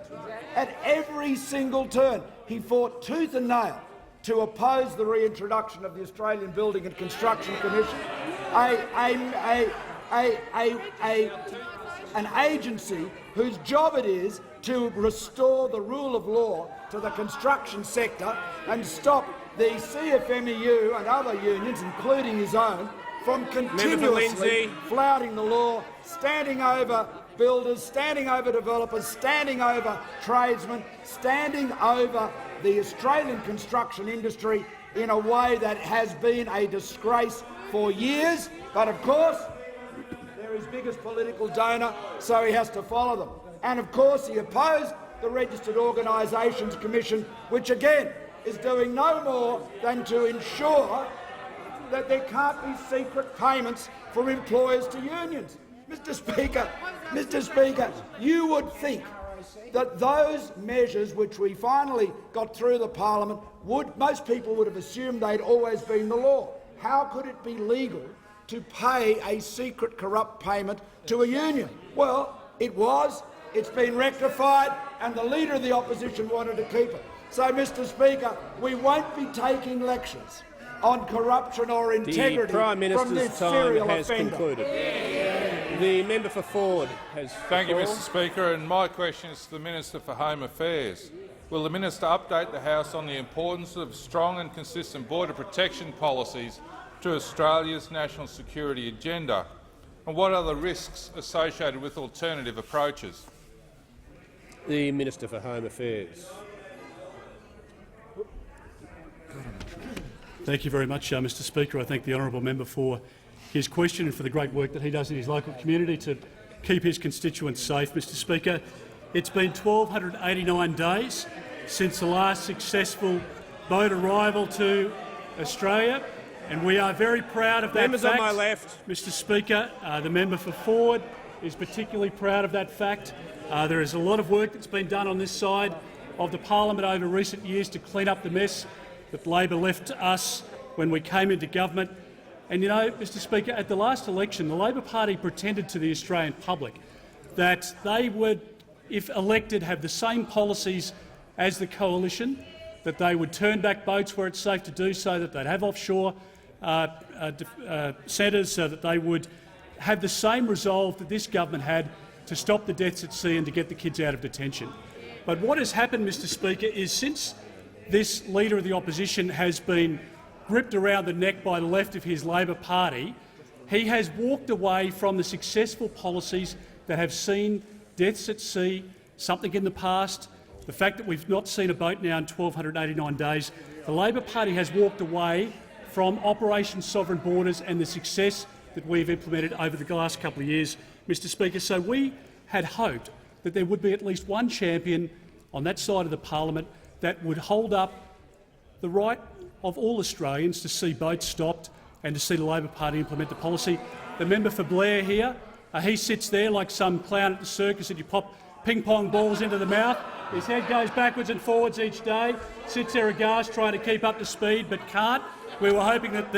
At every single turn. He fought tooth and nail to oppose the reintroduction of the Australian Building and Construction Commission, an agency whose job it is to restore the rule of law to the construction sector and stop the CFMEU and other unions, including his own, from continuously flouting the law, standing over builders, standing over developers, standing over tradesmen, standing over the Australian construction industry in a way that has been a disgrace for years. But of course, they're his biggest political donor, so he has to follow them. And of course, he opposed the Registered Organisations Commission, which again is doing no more than to ensure that there can't be secret payments from employers to unions. Mr. Speaker, you would think that those measures which we finally got through the parliament most people would have assumed they'd always been the law. How could it be legal to pay a secret corrupt payment to a union? Well, it was, it's been rectified, and the Leader of the Opposition wanted to keep it. So, Mr. Speaker, we won't be taking lectures on corruption or integrity from this serial offender. Concluded. The member for Ford has. Thank you, Mr. Speaker, and my question is to the Minister for Home Affairs. Will the minister update the House on the importance of strong and consistent border protection policies to Australia's national security agenda, and what are the risks associated with alternative approaches? The Minister for Home Affairs. Thank you very much, Mr. Speaker. I thank the honourable member for his question and for the great work that he does in his local community to keep his constituents safe. Mr. Speaker, it's been 1,289 days since the last successful boat arrival to Australia, and we are very proud of that Members fact. on my left. Mr. Speaker, the member for Ford is particularly proud of that fact. There is a lot of work that's been done on this side of the parliament over recent years to clean up the mess that Labor left to us when we came into government. And you know, Mr Speaker, at the last election, the Labor Party pretended to the Australian public that they would, if elected, have the same policies as the coalition, that they would turn back boats where it's safe to do so, that they'd have offshore centres, so that they would have the same resolve that this government had to stop the deaths at sea and to get the kids out of detention. But what has happened, Mr Speaker, is since this Leader of the Opposition has been gripped around the neck by the left of his Labor Party, he has walked away from the successful policies that have seen deaths at sea, something in the past, the fact that we've not seen a boat now in 1,289 days. The Labor Party has walked away from Operation Sovereign Borders and the success that we've implemented over the last couple of years, Mr Speaker. So we had hoped that there would be at least one champion on that side of the parliament that would hold up the right of all Australians to see boats stopped and to see the Labor Party implement the policy. The member for Blair here, he sits there like some clown at the circus that you pop ping-pong balls into the mouth. His head goes backwards and forwards each day, sits there aghast trying to keep up to speed but can't. We were hoping that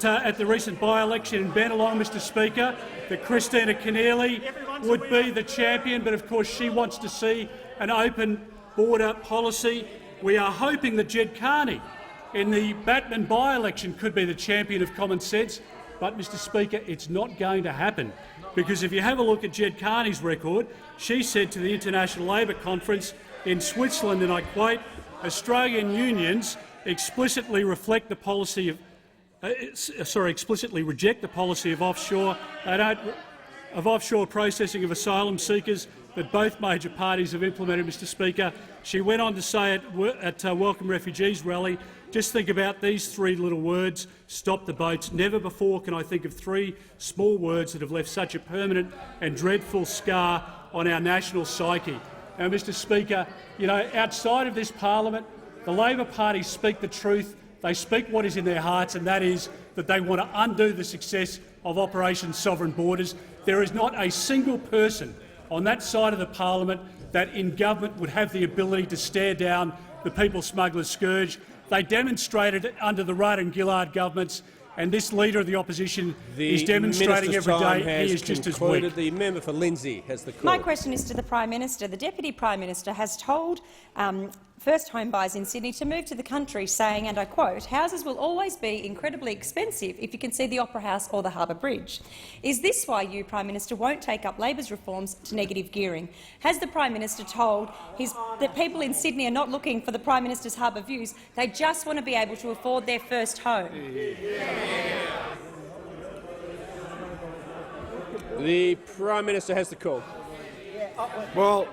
at the recent by-election in Bennelong, Mr Speaker, that Christina Keneally would be the champion, but of course she wants to see an open border policy. We are hoping that Jed Carney in the Batman by-election could be the champion of common sense, but, Mr Speaker, it's not going to happen, because if you have a look at Jed Carney's record, she said to the International Labour Conference in Switzerland, and I quote, "Australian unions explicitly reflect the policy of explicitly reject the policy of offshore processing of asylum seekers that both major parties have implemented." Mr Speaker, she went on to say at Welcome Refugees rally, just think about these three little words: stop the boats. Never before can I think of three small words that have left such a permanent and dreadful scar on our national psyche. Now, Mr Speaker, you know, outside of this parliament, the Labor Party speak the truth. They speak what is in their hearts, and that is that they want to undo the success of Operation Sovereign Borders. There is not a single person on that side of the parliament that in government would have the ability to stare down the people smugglers' scourge. They demonstrated it under the Rudd and Gillard governments, and this Leader of the Opposition is demonstrating every day he is just as weak. The member for Lindsay has the call. My question is to the Prime Minister. The Deputy Prime Minister has told first home buyers in Sydney to move to the country, saying, and I quote, "Houses will always be incredibly expensive if you can see the Opera House or the Harbour Bridge." Is this why you, Prime Minister, won't take up Labor's reforms to negative gearing? Has the Prime Minister told that people in Sydney are not looking for the Prime Minister's harbour views, they just want to be able to afford their first home? The Prime Minister has the call. Well,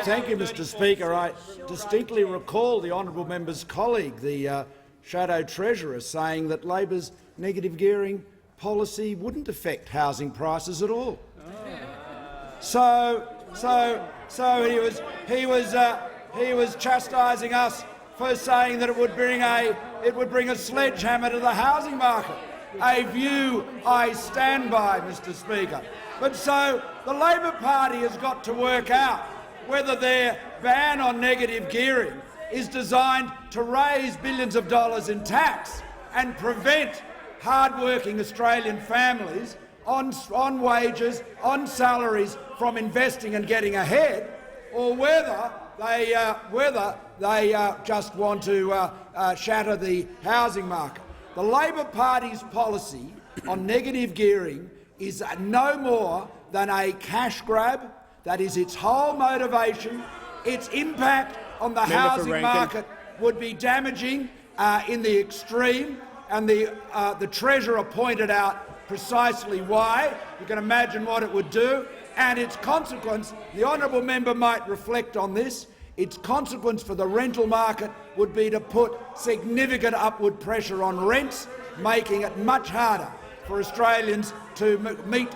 thank you, Mr Speaker. I distinctly recall the honourable member's colleague, the Shadow Treasurer, saying that Labor's negative gearing policy wouldn't affect housing prices at all. So he was chastising us for saying that it would bring a sledgehammer to the housing market. A view I stand by, Mr Speaker. But so the Labor Party has got to work out whether their ban on negative gearing is designed to raise billions of dollars in tax and prevent hard-working Australian families on wages, on salaries, from investing and getting ahead, or whether they just want to shatter the housing market. The Labor Party's policy on negative gearing is no more than a cash grab. That is its whole motivation. Its impact on the housing market would be damaging in the extreme, and the Treasurer pointed out precisely why. You can imagine what it would do, and its consequence, the honourable member might reflect on this, its consequence for the rental market would be to put significant upward pressure on rents, making it much harder for Australians to make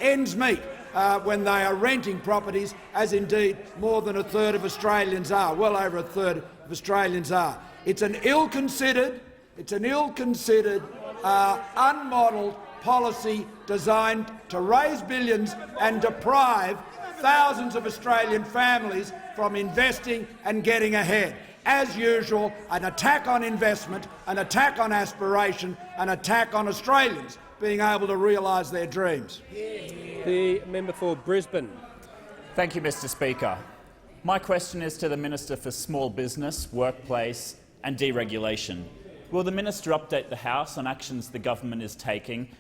ends meet when they are renting properties, as indeed more than a third of Australians are, well over a third of Australians are. It's an ill-considered, unmodelled policy designed to raise billions and deprive thousands of Australian families from investing and getting ahead. As usual, an attack on investment, an attack on aspiration, an attack on Australians being able to realise their dreams. The member for Brisbane. Thank you, Mr Speaker. My question is to the Minister for Small Business, Workplace and Deregulation. Will the minister update the House on actions the government is taking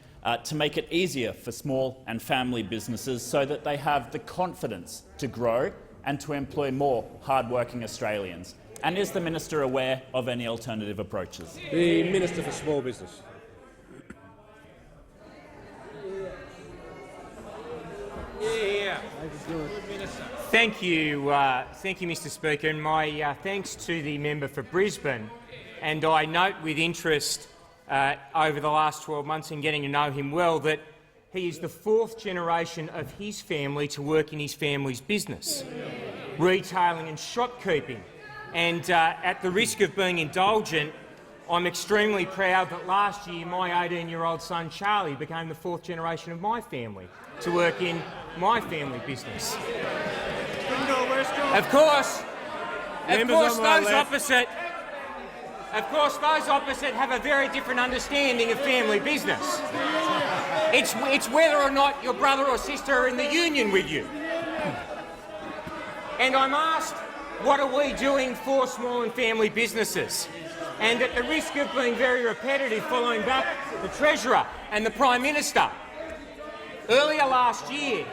to make it easier for small and family businesses so that they have the confidence to grow and to employ more hard-working Australians? And is the minister aware of any alternative approaches? The Minister for Small Business. Thank you, Mr Speaker, and my thanks to the member for Brisbane. And I note with interest over the last 12 months in getting to know him well that he is the 4th generation of his family to work in his family's business, retailing and shopkeeping. And at the risk of being indulgent, I'm extremely proud that last year my 18-year-old son Charlie became the 4th generation of my family to work in my family business. Of course, those opposite have a very different understanding of family business. It's whether or not your brother or sister are in the union with you. And I'm asked, what are we doing for small and family businesses? And at the risk of being very repetitive, following back the Treasurer and the Prime Minister, earlier last year,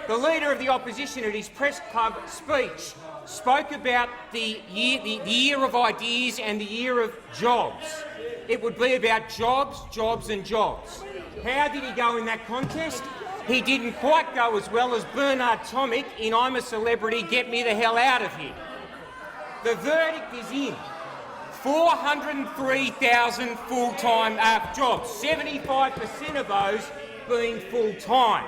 the Leader of the Opposition at his press club speech spoke about the year of ideas and the year of jobs. It would be about jobs, jobs and jobs. How did he go in that contest? He didn't quite go as well as Bernard Tomic in I'm a Celebrity, Get Me the Hell Out of Here. The verdict is in. 403,000 full-time jobs, 75% of those being full-time.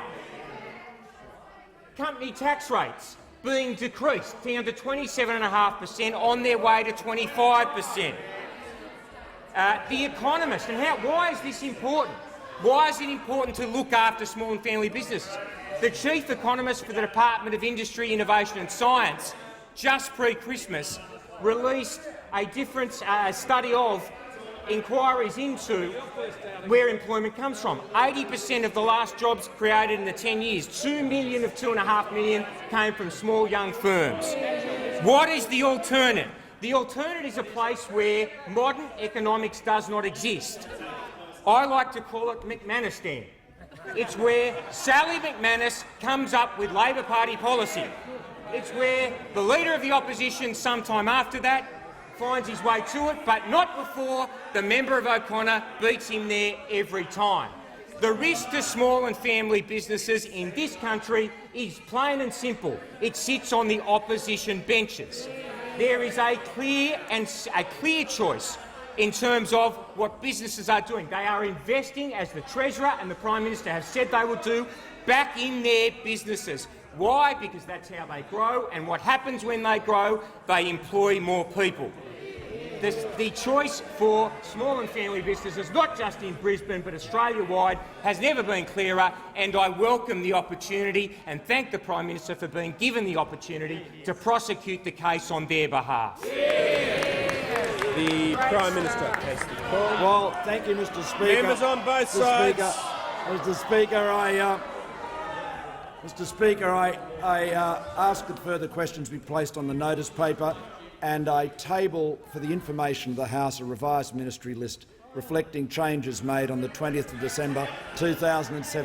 Company tax rates being decreased down to 27.5% on their way to 25%. The Economist, and why is this important? Why is it important to look after small and family businesses? The Chief Economist for the Department of Industry, Innovation and Science, just pre-Christmas, released a different study of inquiries into where employment comes from. 80% of the last jobs created in the 10 years, 2 million of 2.5 million, came from small young firms. What is the alternative? The alternative is a place where modern economics does not exist. I like to call it McManustan. It's where Sally McManus comes up with Labor Party policy. It's where the Leader of the Opposition, sometime after that, finds his way to it, but not before the member of O'Connor beats him there every time. The risk to small and family businesses in this country is plain and simple. It sits on the opposition benches. There is a clear choice in terms of what businesses are doing. They are investing, as the Treasurer and the Prime Minister have said they will do, back in their businesses. Why? Because that's how they grow, and what happens when they grow, they employ more people. The choice for small and family businesses, not just in Brisbane but Australia-wide, has never been clearer, and I welcome the opportunity and thank the Prime Minister for being given the opportunity to prosecute the case on their behalf. The Prime Minister has the call. Well, thank you, Mr Speaker. Members on both sides. Mr Speaker, I ask that further questions be placed on the notice paper, and I table for the information of the House a revised ministry list reflecting changes made on the 20th of December 2007.